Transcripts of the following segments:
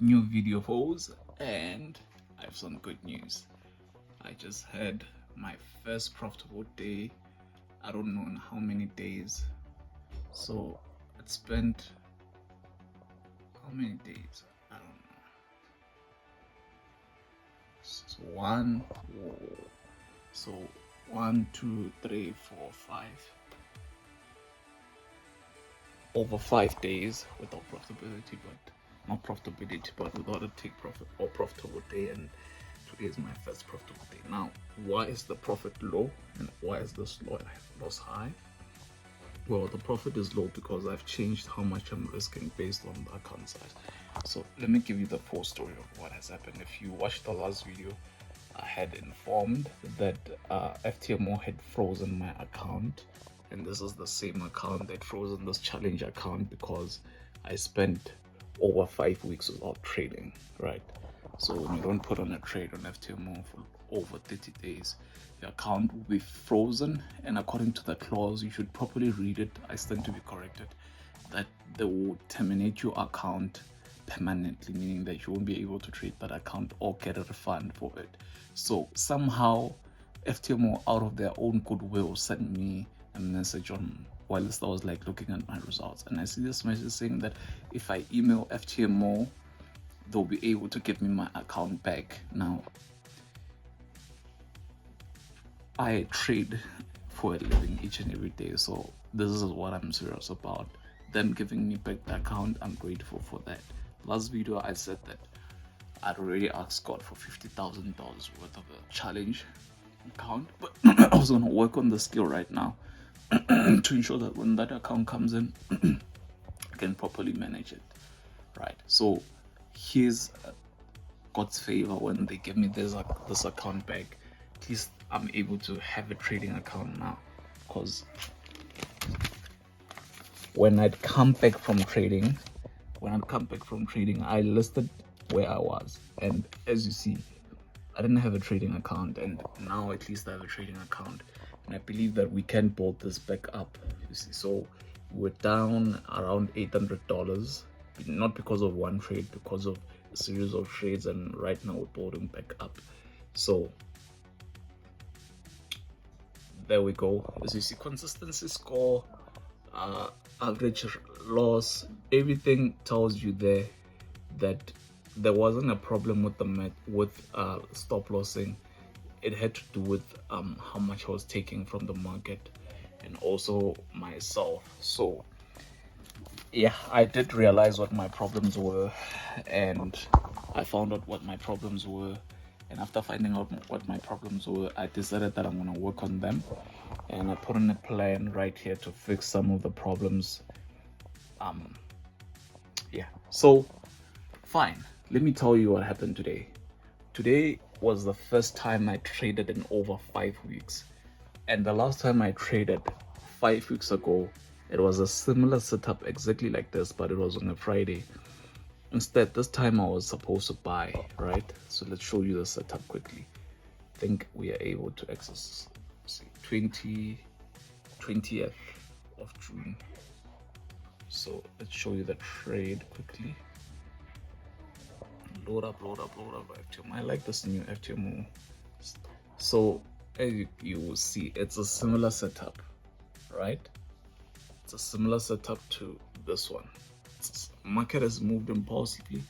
new video foes, and I have some good news. I just had my first profitable day. I don't know in how many days. So it spent how many days? I don't know. So so 1, 2, 3, 4, 5. Over 5 days without profitability, but not profitability, but without a take profit or profitable day. And today is my first profitable day. Now, why is the profit low and why is this loss high? Well, the profit is low because I've changed how much I'm risking based on the account size. So let me give you the full story of what has happened. If you watched the last video, I had informed that Ftmo had frozen my account, and this is the same account that frozen this challenge account because I spent over 5 weeks without trading, right? So when you don't put on a trade on Ftmo for over 30 days, your account will be frozen, and according to the clause, you should properly read it. I stand to be corrected that they will terminate your account permanently, meaning that you won't be able to trade that account or get a refund for it. So somehow Ftmo, out of their own goodwill, sent me a message on whilst I was like looking at my results, and I see this message saying that if I email Ftmo, they'll be able to get me my account back. Now, I trade for a living each and every day, so this is what I'm serious about. Them giving me back the account, I'm grateful for that. Last video I said that I'd already asked God for $50,000 worth of a challenge account, but I was gonna work on the skill right now to ensure that when that account comes in, I can properly manage it, right? So here's God's favor. When they give me this account back, at least I'm able to have a trading account now, because when I'd come back from trading, I listed where I was, and as you see, I didn't have a trading account, and now at least I have a trading account, and I believe that we can build this back up. You see, so we're down around $800, not because of one trade, because of a series of trades, and right now we're building back up. So there we go. As you see, consistency score, average loss, everything tells you there that there wasn't a problem with stop lossing. It had to do with how much I was taking from the market and also myself. So yeah, I did realize what my problems were, and I found out what my problems were. And after finding out what my problems were, I decided that I'm going to work on them, and I put in a plan right here to fix some of the problems. Yeah, so fine, let me tell you what happened today. Today was the first time I traded in over 5 weeks, and the last time I traded 5 weeks ago, it was a similar setup exactly like this, but it was on a Friday. Instead, this time I was supposed to buy, right? So let's show you the setup quickly. I think we are able to access, see, 20th of June. So let's show you the trade quickly. Load up Ftmo. I like this new Ftmo. So as you will see, it's a similar setup, right? It's a similar setup to this one. Market has moved impulsively,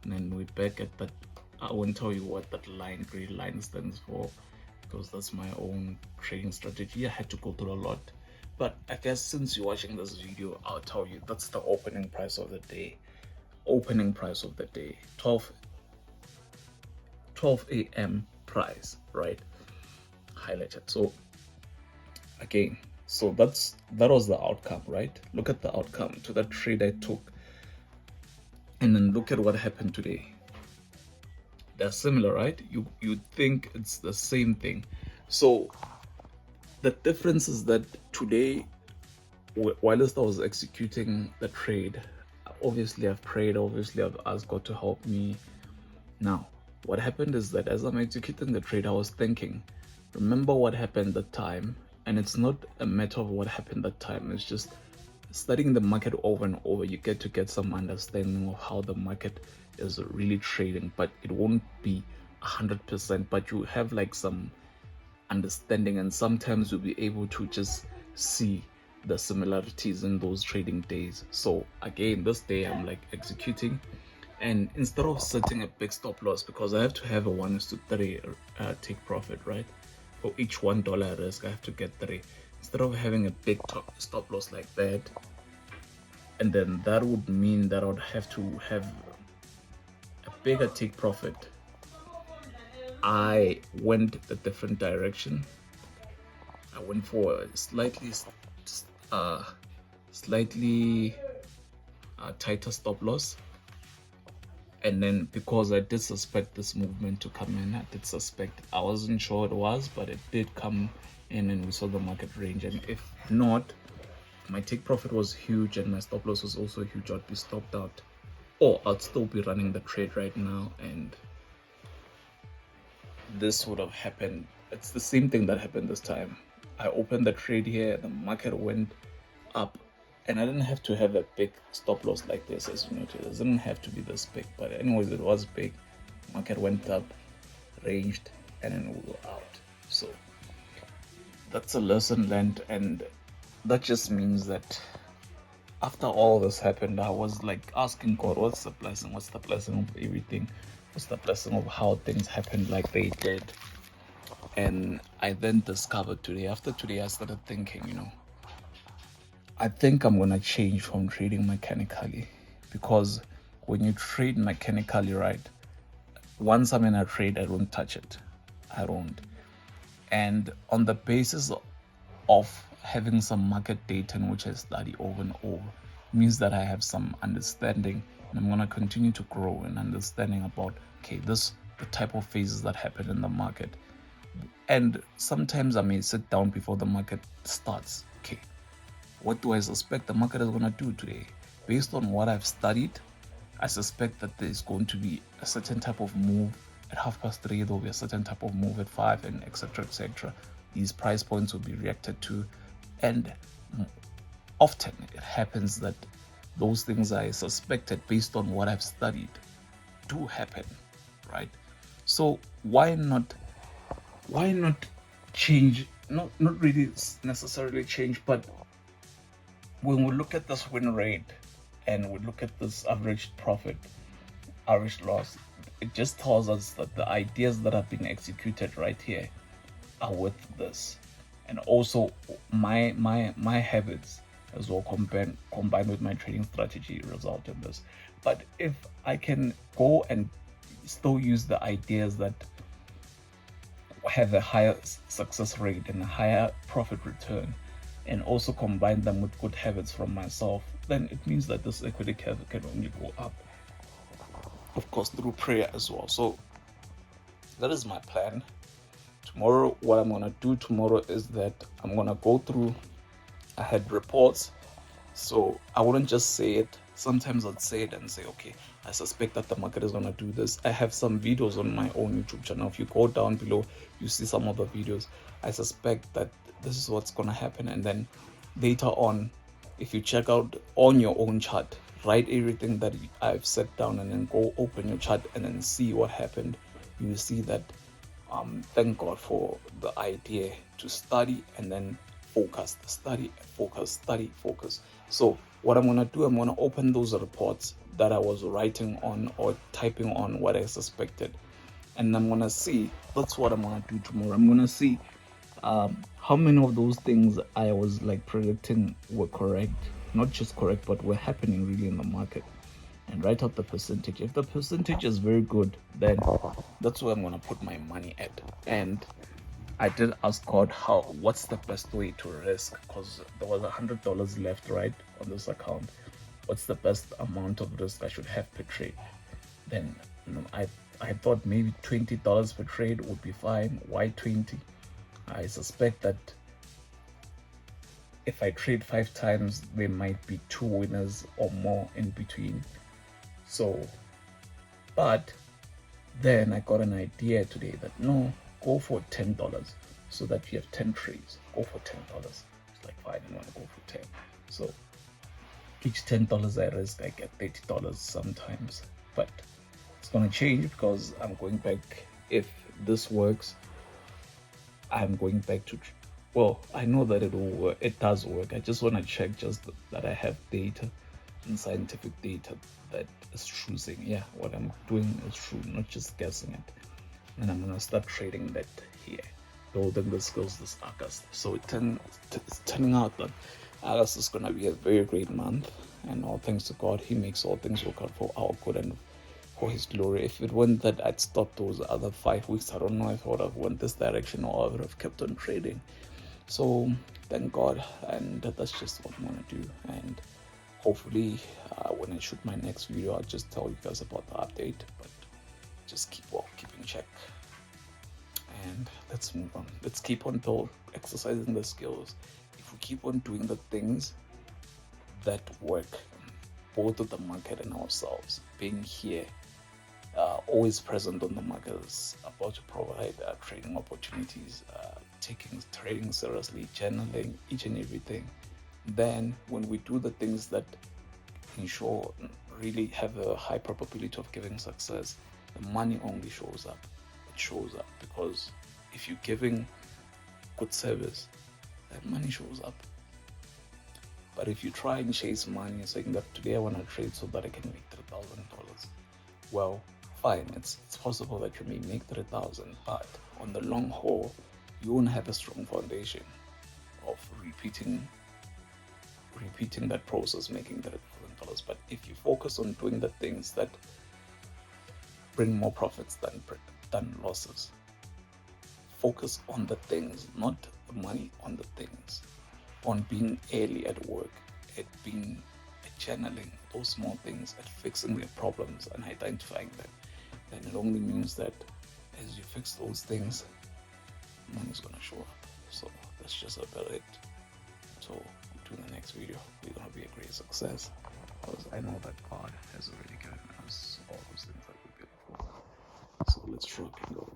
and then we're back at that. I won't tell you what that green line stands for, because that's my own trading strategy. I had to go through a lot, but I guess since you're watching this video, I'll tell you that's the opening price of the day. 12 a.m. price, right? Highlighted. So again, so that was the outcome, right? Look at the outcome to that trade I took, and then look at what happened today. They're similar, right? You think it's the same thing. So the difference is that today, whilst I was executing the trade, obviously I've prayed, obviously I've asked God to help me. Now what happened is that as I'm executing the trade, I was thinking, remember what happened that time. And it's not a matter of what happened that time, it's just studying the market over and over, you get some understanding of how the market is really trading, but it won't be 100%, but you have like some understanding, and sometimes you'll be able to just see the similarities in those trading days. So again, this day I'm like executing, and instead of setting a big stop loss, because I have to have a 1:3 take profit, right? For each $1 risk I have to get 3. Instead of having a big stop loss like that, and then that would mean that I would have to have a bigger take profit, I went a different direction. I went for a slightly tighter stop loss. And then because I did suspect this movement to come in, I wasn't sure it was, but it did come in, and we saw the market range. And if not, my take profit was huge and my stop loss was also huge. I'd be stopped out, or I'd still be running the trade right now, and this would have happened. It's the same thing that happened this time. I opened the trade here, the market went up, and I didn't have to have a big stop loss like this, as you notice. It didn't have to be this big, but anyways, it was big. Market went up, ranged, and then we were out. So that's a lesson learned, and that just means that after all this happened, I was like asking God, what's the blessing? What's the blessing of everything? What's the blessing of how things happened like they did? And I then discovered today, after today, I started thinking, I think I'm gonna change from trading mechanically, because when you trade mechanically, right, once I'm in a trade, I don't touch it. I don't. And on the basis of having some market data in which I study over and over, means that I have some understanding, and I'm gonna continue to grow in understanding about, okay, the type of phases that happen in the market. And sometimes I may sit down before the market starts. Okay, what do I suspect the market is going to do today? Based on what I've studied, I suspect that there's going to be a certain type of move at 3:30. There'll be a certain type of move at 5, and etc. etc. These price points will be reacted to, and often it happens that those things I suspected based on what I've studied do happen, right? So why not change? Not really necessarily change, but when we look at this win rate and we look at this average profit, average loss, it just tells us that the ideas that have been executed right here are worth this. And also my habits as well, combined with my trading strategy, result in this. But if I can go and still use the ideas that have a higher success rate and a higher profit return, and also combine them with good habits from myself, then it means that this equity curve can only go up, of course, through prayer as well. So that is my plan. Tomorrow, what I'm gonna do tomorrow is that I'm gonna go through, I had reports, so I wouldn't just say it. Sometimes I'd say it and say, okay, I suspect that the market is gonna do this. I have some videos on my own YouTube channel. If you go down below, you see some of the videos. I suspect that this is what's gonna happen, and then later on, if you check out on your own chart, write everything that I've set down, and then go open your chart and then see what happened. You see that thank God for the idea to study and then focus, study, focus, study, focus. So what I'm gonna do, I'm gonna open those reports that I was writing on or typing on what I suspected, and I'm gonna see. That's what I'm gonna do tomorrow. I'm gonna see how many of those things I was like predicting were correct, not just correct, but were happening really in the market, and write out the percentage. If the percentage is very good, then that's where I'm gonna put my money at. And I did ask God, what's the best way to risk, because there was $100 left, right, on this account. What's the best amount of risk I should have per trade? Then I thought maybe $20 per trade would be fine. Why 20? I suspect that if I trade 5 times, there might be 2 winners or more in between. So, but then I got an idea today that no, go for $10 so that you have 10 trades. Go for $10. It's like, fine, I want to go for 10. So each $10 I risk, I get $30 sometimes. But it's gonna change because I'm going back. If this works, I'm going back to, well, I know that it will work. It does work. I just want to check just that I have data and scientific data that is choosing, yeah, what I'm doing is true, not just guessing it. And I'm gonna start trading that here, building the skills this August. So it's turning out that August is gonna be a very great month, and all thanks to God, He makes all things work out for our good and for His glory. If it weren't that I'd stopped those other 5 weeks, I don't know if I would have went this direction or I would have kept on trading. So thank God, and that's just what I'm gonna do. And hopefully, when I shoot my next video, I'll just tell you guys about the update. But just keep in check, and let's move on. Let's keep on exercising the skills. If we keep on doing the things that work, both of the market and ourselves, being here, always present on the market, is about to provide trading opportunities, taking trading seriously, channeling each and everything. Then when we do the things that ensure really have a high probability of giving success, the money only shows up. It shows up because if you're giving good service, that money shows up. But if you try and chase money, saying that today I want to trade so that I can make $3,000, well, fine, it's possible that you may make 3,000, but on the long haul, you won't have a strong foundation of repeating that process, making $3,000. But if you focus on doing the things that bring more profits than losses, focus on the things, not the money, on the things, on being early at work, at being channeling those small things, at fixing their problems and identifying them, then it only means that as you fix those things, money's gonna show up. So that's just about it. So to the next video, we're gonna be a great success, because I know that God has already given us all those things that we're beautiful. So let's rock and go.